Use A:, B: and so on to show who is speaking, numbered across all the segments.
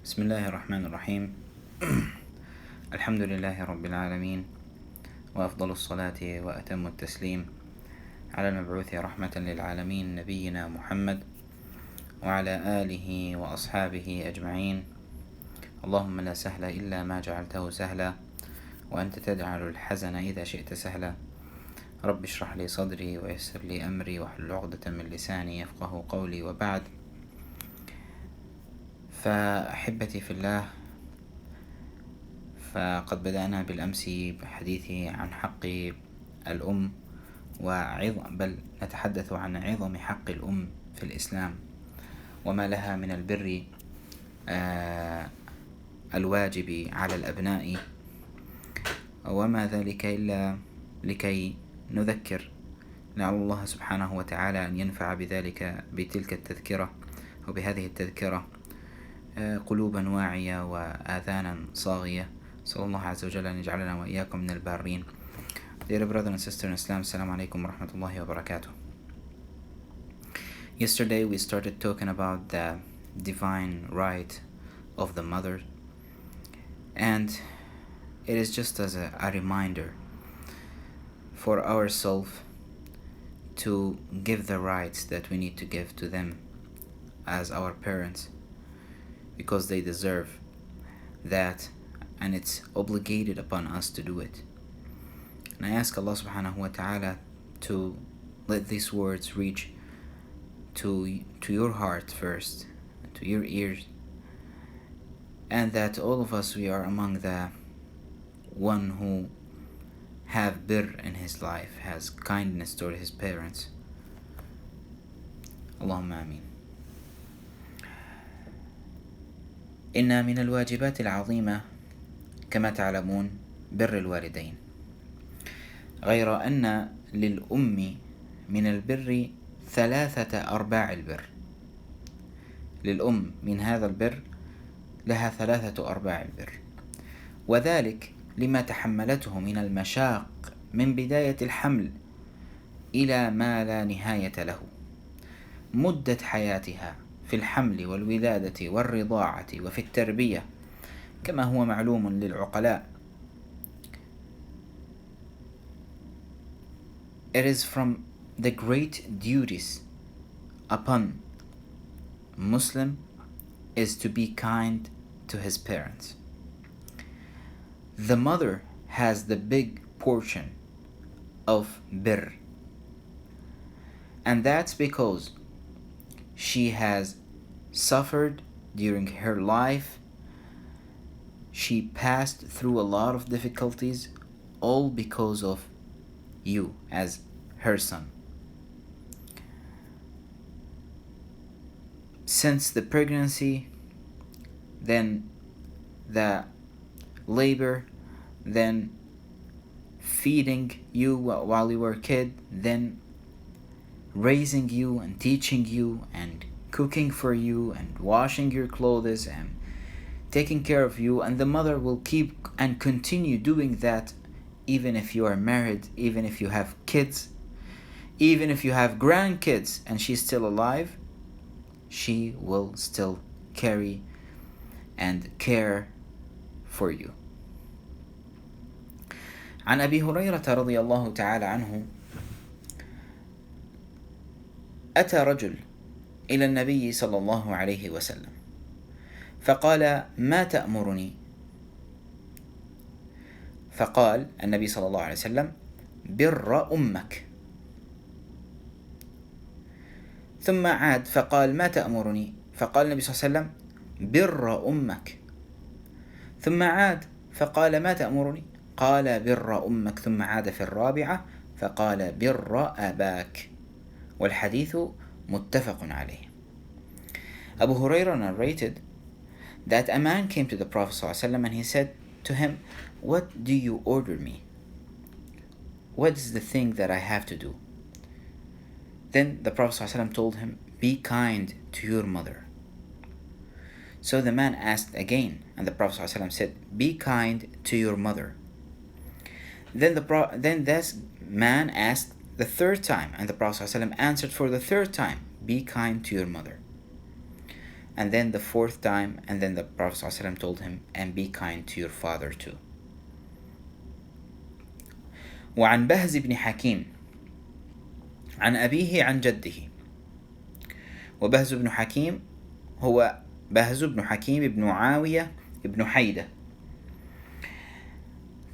A: بسم الله الرحمن الرحيم. الحمد لله رب العالمين، وأفضل الصلاة وأتم التسليم على المبعوث رحمة للعالمين نبينا محمد وعلى آله وأصحابه أجمعين. اللهم لا سهل إلا ما جعلته سهلا، وأنت تجعل الحزن إذا شئت سهلا. رب اشرح لي صدري ويسر لي أمري واحلل عقدة من لساني يفقه قولي، وبعد. فأحبتي في الله، فقد بدأنا بالأمس بحديث عن حق الأم بل نتحدث عن عظم حق الأم في الإسلام، وما لها من البر الواجب على الأبناء، وما ذلك إلا لكي نذكر، لعل الله سبحانه وتعالى أن ينفع بتلك التذكرة وبهذه التذكرة قلوبا واعية وآذانا صاغية. صلى الله عز وجل أن يجعلنا وإياكم من البارين. Dear brother and sister in Islam, Assalamu alaikum wa rahmatullahi wa barakatuh. Yesterday we started talking about the divine right of the mother, and it is just as a reminder for ourselves to give the rights that we need to give to them as our parents, because they deserve that, and it's obligated upon us to do it. And I ask Allah subhanahu wa ta'ala to let these words reach to your heart first, to your ears, and that all of us, we are among the one who have birr in his life, has kindness toward his parents. Allahumma ameen. إن من الواجبات العظيمة كما تعلمون بر الوالدين، غير أن للأم من البر 3 أرباع البر. للأم من هذا البر لها 3 أرباع البر، وذلك لما تحملته من المشاق من بداية الحمل إلى ما لا نهاية له، مدة حياتها في الحمل والولادة والرضاعة وفي التربية، كما هو معلوم للعقلاء. It is from the great duties upon Muslim is to be kind to his parents. The mother has the big portion of birr, and that's because she has suffered during her life. She passed through a lot of difficulties, all because of you as her son. Since the pregnancy, then the labor, then feeding you while you were a kid, then raising you and teaching you and cooking for you and washing your clothes and taking care of you, and the mother will keep and continue doing that even if you are married, even if you have kids, even if you have grandkids and she's still alive, she will still carry and care for you. عن أبي هريرة رضي الله تعالى عنه أتى رجل إلى النبي صلى الله عليه وسلم فقال: ما تأمرني؟ فقال النبي صلى الله عليه وسلم: بر أمك. ثم عاد فقال: ما تأمرني؟ فقال النبي صلى الله عليه وسلم: بر أمك. ثم عاد فقال: ما تأمرني؟ قال: بر أمك. ثم عاد في الرابعة فقال: بر أباك. والحديث متفق عليه. Abu Hurairah narrated that a man came to the Prophet ﷺ and he said to him, "What do you order me? What is the thing that I have to do?" Then the Prophet ﷺ told him, "Be kind to your mother." So the man asked again, and the Prophet ﷺ said, "Be kind to your mother." Then this man asked the third time, and the Prophet ﷺ answered for the third time, "Be kind to your mother." and then the fourth time, and then the Prophet ﷺ told him, and be kind to your father too. وعن بهز بن حكيم عن أبيه عن جده. وبهز بن حكيم هو بهز بن حكيم بن معاوية بن حيدة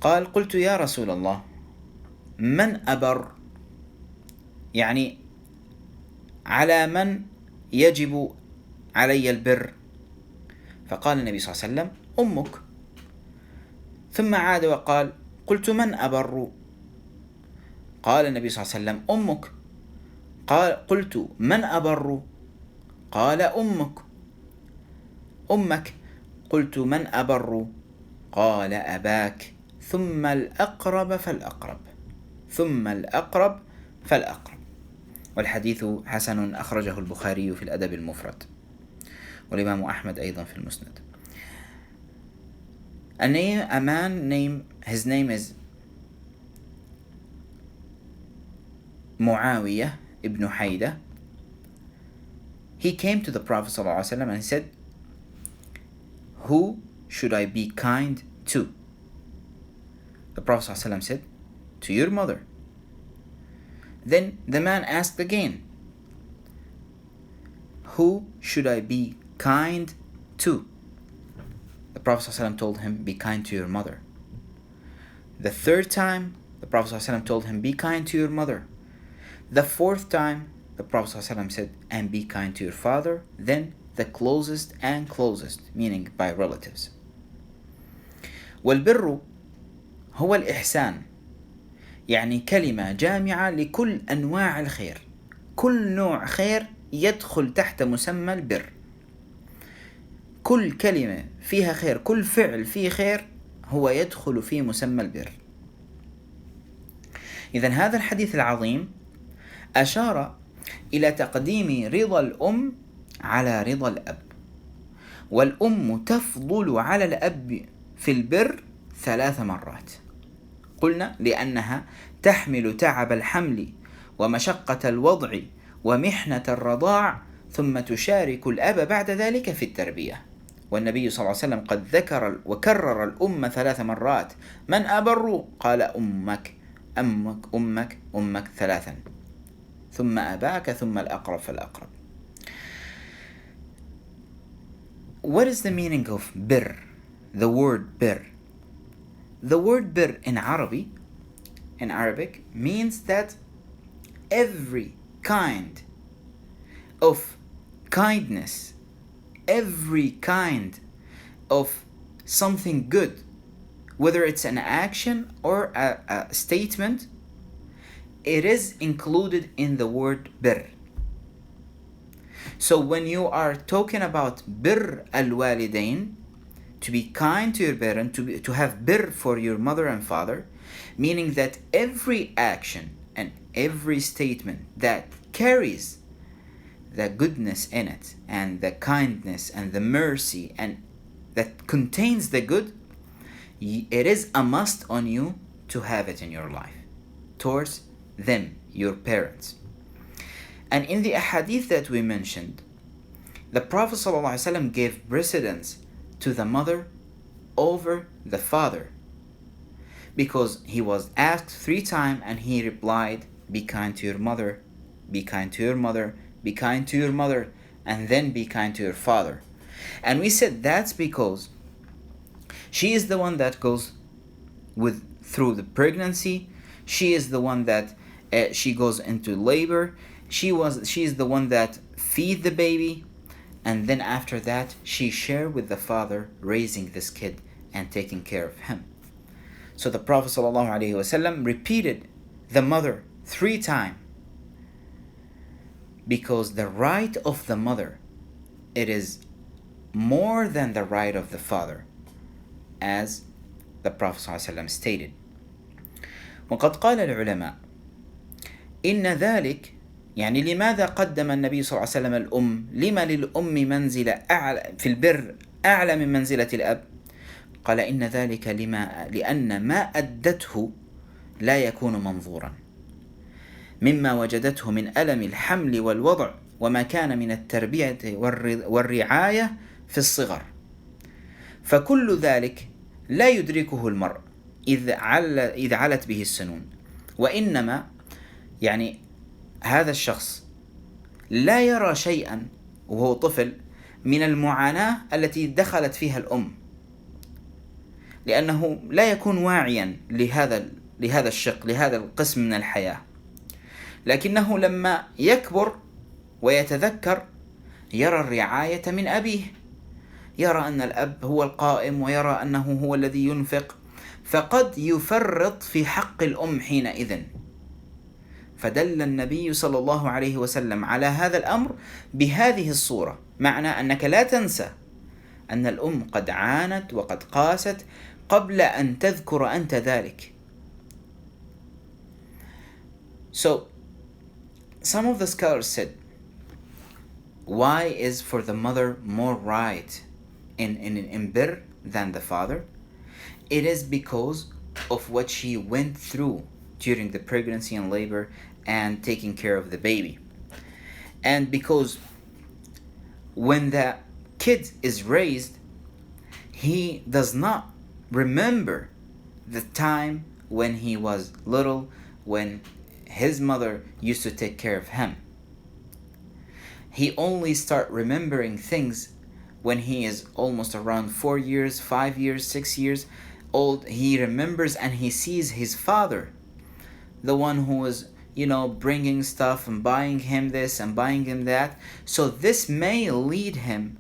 A: قال قلت يا رسول الله من أبر، يعني على من يجب علي البر؟ فقال النبي صلى الله عليه وسلم أمك. ثم عاد وقال قلت من أبر؟ قال النبي صلى الله عليه وسلم أمك. قلت من أبر؟ قال أمك. قلت من أبر؟ قال أباك، ثم الأقرب فالأقرب. والحديث حسن، أخرجه البخاري في الأدب المفرد، والإمام أحمد أيضا في المسند. His name is Muawiyah ibn Hayda. He came to the Prophet ﷺ and he said, who should I be kind to? The Prophet ﷺ said, to your mother. Then the man asked again, who should I be kind to? The Prophet ﷺ told him, be kind to your mother. The third time, the Prophet ﷺ told him, be kind to your mother. The fourth time, the Prophet ﷺ said, and be kind to your father. Then the closest, meaning by relatives. والبر هو الإحسان، يعني كلمة جامعة لكل أنواع الخير. كل نوع خير يدخل تحت مسمى البر. كل كلمة فيها خير، كل فعل فيه خير هو يدخل في مسمى البر. إذن هذا الحديث العظيم أشار إلى تقديم رضا الأم على رضا الأب، والأم تفضل على الأب في البر 3 مرات. قلنا لأنها تحمل تعب الحمل ومشقة الوضع ومحنة الرضاع، ثم تشارك الأب بعد ذلك في التربية. والنبي صلى الله عليه وسلم قد ذكر وكرر الأم 3 مرات. من أبر؟ قال أمك 3، ثم أباك، ثم الأقرب فالأقرب. What is the meaning of bir? The word bir. The word bir in Arabic means that every kind of kindness, every kind of something good, whether it's an action or a statement, it is included in the word bir. So when you are talking about bir al-walidain, to be kind to your parent, to have bir for your mother and father, meaning that every action and every statement that carries the goodness in it, and the kindness and the mercy, and that contains the good, it is a must on you to have it in your life towards them, your parents. And in the ahadith that we mentioned, the Prophet ﷺ gave precedence to the mother over the father, because he was asked 3 times and he replied, be kind to your mother, be kind to your mother, be kind to your mother, and then be kind to your father. And we said that's because she is the one that goes through the pregnancy. She is the one that she goes into labor. She is the one that feed the baby, and then after that she share with the father raising this kid and taking care of him. So the Prophet ﷺ repeated the mother 3 times, because the right of the mother, it is more than the right of the father, as the Prophet ﷺ stated. وقد قال العلماء إن ذلك، يعني لماذا قدم النبي صلى الله عليه وسلم الأم؟ لما للأم منزلة أعلى في البر أعلى من منزلة الأب؟ قال إن ذلك لأن ما أدته لا يكون منظورا، مما وجدته من ألم الحمل والوضع وما كان من التربية والرعاية في الصغر، فكل ذلك لا يدركه المرء إذ علت به السنون، وإنما يعني هذا الشخص لا يرى شيئا وهو طفل من المعاناة التي دخلت فيها الأم، لأنه لا يكون واعيا لهذا الشق، لهذا القسم من الحياة، لكنه لما يكبر ويتذكر يرى الرعاية من أبيه، يرى أن الأب هو القائم، ويرى أنه هو الذي ينفق، فقد يفرط في حق الأم حينئذ. فدل النبي صلى الله عليه وسلم على هذا الأمر بهذه الصورة، معنى أنك لا تنسى أن الأم قد عانت وقد قاست قبل أن تذكر أنت ذلك. So, some of the scholars said, why is for the mother more right in birr than the father? It is because of what she went through during the pregnancy and labor and taking care of the baby. And because when the kid is raised, he does not remember the time when he was little, when his mother used to take care of him. He only start remembering things when he is almost around 4 years, 5 years, 6 years old. He remembers and he sees his father, the one who was, bringing stuff and buying him this and buying him that. So this may lead him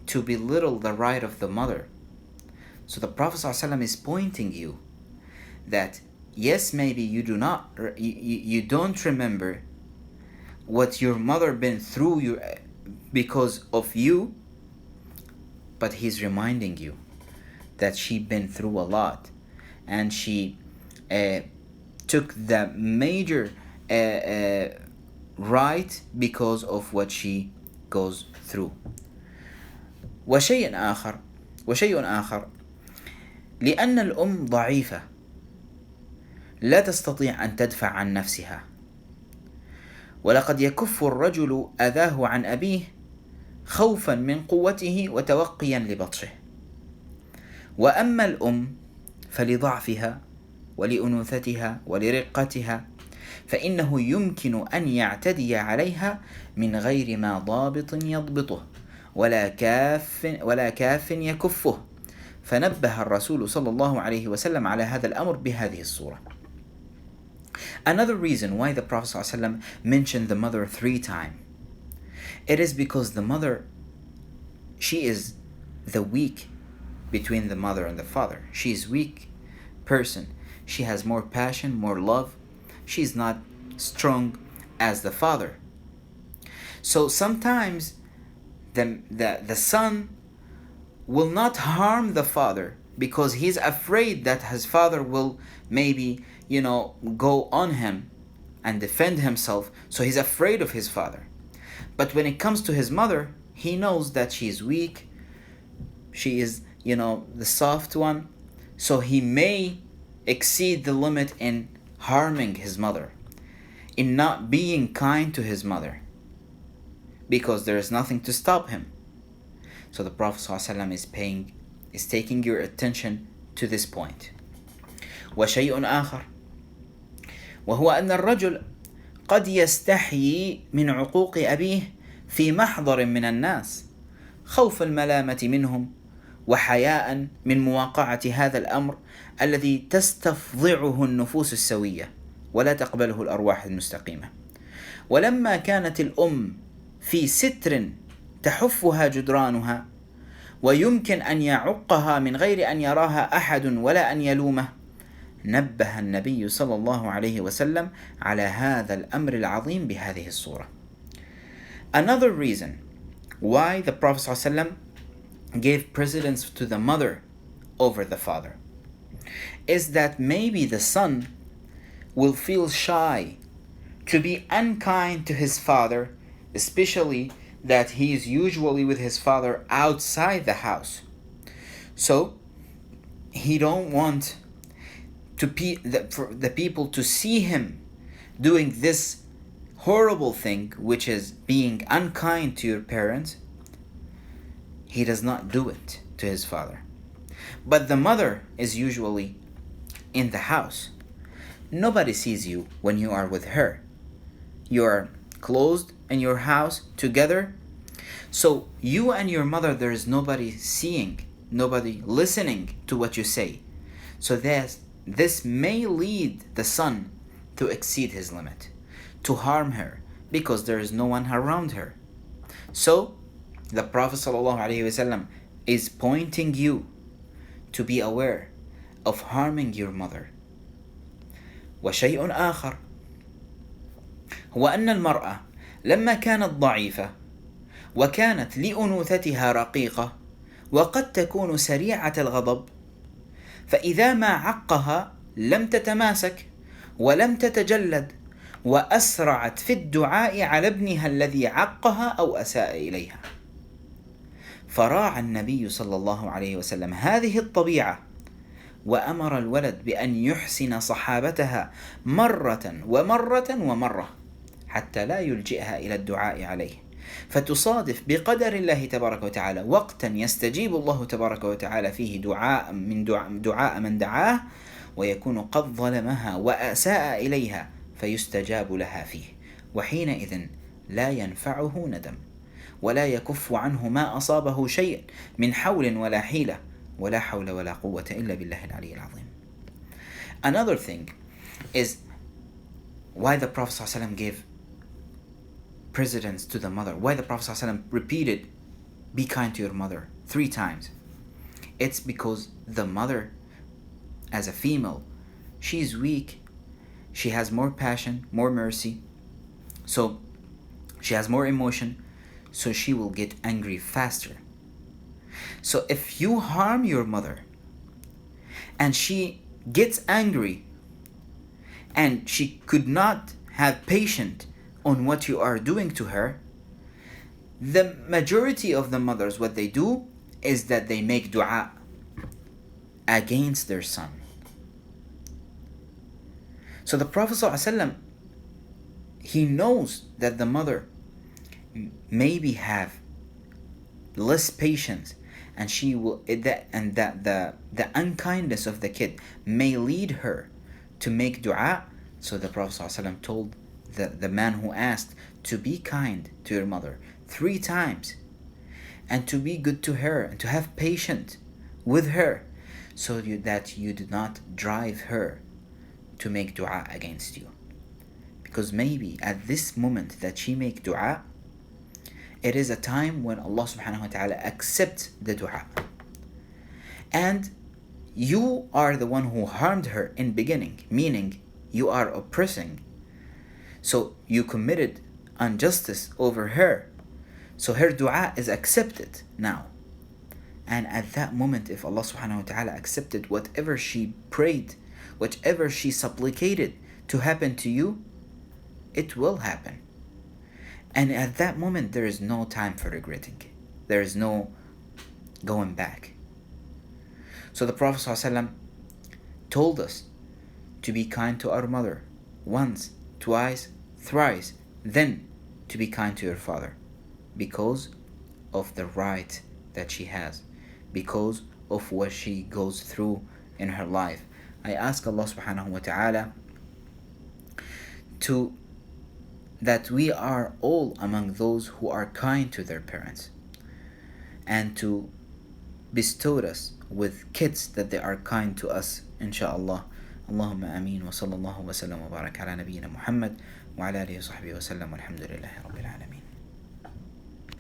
A: to belittle the right of the mother. So the Prophet ﷺ is pointing you that yes, maybe you don't remember what your mother been through because of you, but he's reminding you that she been through a lot, and she took the major right because of what she goes through. وشيء آخر لأن الأم ضعيفة لا تستطيع أن تدفع عن نفسها، ولقد يكف الرجل أذاه عن أبيه خوفا من قوته وتوقيا لبطشه، وأما الأم فلضعفها ولأنوثتها ولرقتها فإنه يمكن أن يعتدي عليها من غير ما ضابط يضبطه ولا كاف يكفه. فنبه الرسول صلى الله عليه وسلم على هذا الأمر بهذه الصورة. Another reason why the Prophet ﷺ mentioned the mother 3 times, it is because the mother, she is the weak between the mother and the father. She is weak person. She has more passion, more love. She is not strong as the father. So sometimes the son will not harm the father because he's afraid that his father will maybe go on him and defend himself, so he's afraid of his father. But when it comes to his mother, he knows that she is weak, she is the soft one, so he may exceed the limit in harming his mother, in not being kind to his mother, because there is nothing to stop him. So the Prophet ﷺ is taking your attention to this point. وشيء آخر وهو أن الرجل قد يستحيي من عقوق أبيه في محضر من الناس خوف الملامة منهم وحياء من مواقعة هذا الأمر الذي تستفضعه النفوس السوية ولا تقبله الأرواح المستقيمة. ولما كانت الأم في ستر تحفها جدرانها ويمكن أن يعقها من غير أن يراها أحد ولا أن يلومه، نبه النبي صلى الله عليه وسلم على هذا الأمر العظيم بهذه الصورة. Another reason why the Prophet ﷺ gave precedence to the mother over the father is that maybe the son will feel shy to be unkind to his father, especially that he is usually with his father outside the house. So he don't want for the people to see him doing this horrible thing, which is being unkind to your parents, he does not do it to his father. But the mother is usually in the house. Nobody sees you when you are with her. You are closed in your house together. So you and your mother, there is nobody seeing, nobody listening to what you say. So this may lead the son to exceed his limit, to harm her, because there is no one around her. So the Prophet ﷺ is pointing you to be aware of harming your mother. وشيء آخر هو أن المرأة لما كانت ضعيفة وكانت لأنوثتها رقيقة وقد تكون سريعة الغضب، فإذا ما عقها لم تتماسك ولم تتجلد، وأسرعت في الدعاء على ابنها الذي عقها أو أساء إليها. فراعى النبي صلى الله عليه وسلم هذه الطبيعة، وأمر الولد بأن يحسن صحابتها مرة ومرة ومرة حتى لا يلجئها إلى الدعاء عليه، فتصادف بقدر الله تبارك وتعالى وقتا يستجيب الله تبارك وتعالى فيه دعاء من دعاه، ويكون قد ظلمها وأساء إليها فيستجاب لها فيه، وحينئذ لا ينفعه ندم ولا يكف عنه ما أصابه شيء من حول ولا حيلة ولا حول ولا قوة إلا بالله العلي العظيم. Another thing is why the Prophet ﷺ gave precedence to the mother, why the Prophet ﷺ repeated, be kind to your mother 3 times. It's because the mother, as a female, she's weak, she has more passion, more mercy, so she has more emotion, so she will get angry faster. So if you harm your mother and she gets angry and she could not have patience on what you are doing to her, the majority of the mothers, what they do is that they make dua against their son. So the Prophet ﷺ, he knows that the mother maybe have less patience, and she will that the unkindness of the kid may lead her to make dua. So the Prophet ﷺ told the man who asked to be kind to your mother 3 times, and to be good to her and to have patience with her, so that you do not drive her to make dua against you. Because maybe at this moment that she make dua, it is a time when Allah subhanahu wa ta'ala accepts the dua, and you are the one who harmed her in beginning, meaning you are oppressing, so you committed injustice over her, so her dua is accepted now. And at that moment, if Allah subhanahu wa ta'ala accepted whatever she prayed, whatever she supplicated to happen to you, it will happen. And at that moment, there is no time for regretting. There is no going back. So the Prophet ﷺ told us to be kind to our mother once, twice, thrice, then to be kind to your father, because of the right that she has, because of what she goes through in her life. I ask Allah subhanahu wa ta'ala that we are all among those who are kind to their parents, and to bestow us with kids that they are kind to us, inshaAllah. Allahumma ameen wa sallallahu wa sallam wa barak ala nabiyyina Muhammad wa ala alihi wa sahbihi wa sallam walhamdulillahi rabbil alameen.